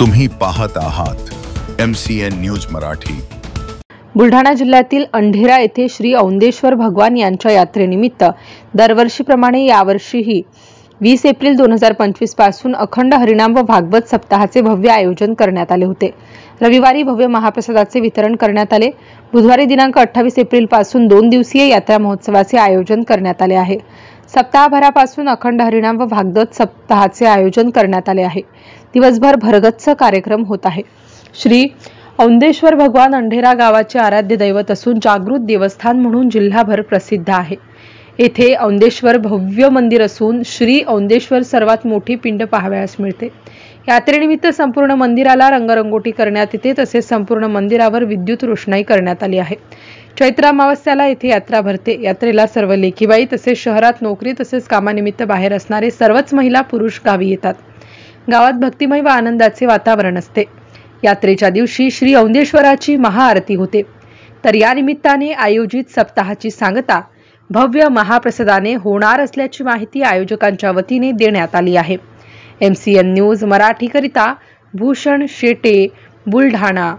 तुम्ही पाहत आहात MCN न्यूज मराठी। बुलढाणा जिल्ह्यातील अंढेरा येथे श्री औंदेश्वर भगवान यांच्या यात्रेनिमित्त दरवर्षीप्रमाणे यावर्षीही 20 एप्रिल 2025 पासून अखंड हरिनाम व भागवत सप्ताहाचे भव्य आयोजन करण्यात आले होते। रविवारी भव्य महाप्रसादाचे वितरण करण्यात आले। बुधवारी दिनांक 28 एप्रिल पासून 2 दिवसीय यात्रा महोत्सवाचे आयोजन करण्यात आले आहे। सप्ताहभरापासून अखंड हरिनाम व भागवत सप्ताहाचे आयोजन करण्यात आले आहे। दिवसभर भरगच्च कार्यक्रम होत आहे। श्री औंदेश्वर भगवान अंढेरा गावाचे आराध्य दैवत असून जागृत देवस्थान म्हणून जिल्हाभर प्रसिद्ध आहे। येथे औंदेश्वर भव्य मंदिर असून श्री औंदेश्वर सर्वात मोठी पिंड पाहावयास मिळते। यात्रेनिमित्त संपूर्ण मंदिराला रंगरंगोटी करण्यात येते, तसेच संपूर्ण मंदिरावर विद्युत रोषणाई करण्यात आली आहे। चैत्र अमावस्याला येथे यात्रा भरते। यात्रेला सर्व लेकीबाई तसेच शहरात नोकरी तसेच कामानिमित्त बाहेर असणारे सर्वच महिला पुरुष गावी येतात। गावात भक्तिमय व आनंदाचे वातावरण असते। यात्रेच्या दिवशी श्री औंदेश्वराची महाआरती होते। तर या निमित्ताने आयोजित सप्ताहाची सांगता भव्य महाप्रसादाने होणार असल्याची माहिती आयोजकांच्या वतीने देण्यात आली आहे। MCN न्यूज मराठी करिता भूषण शेटे, बुलढाणा।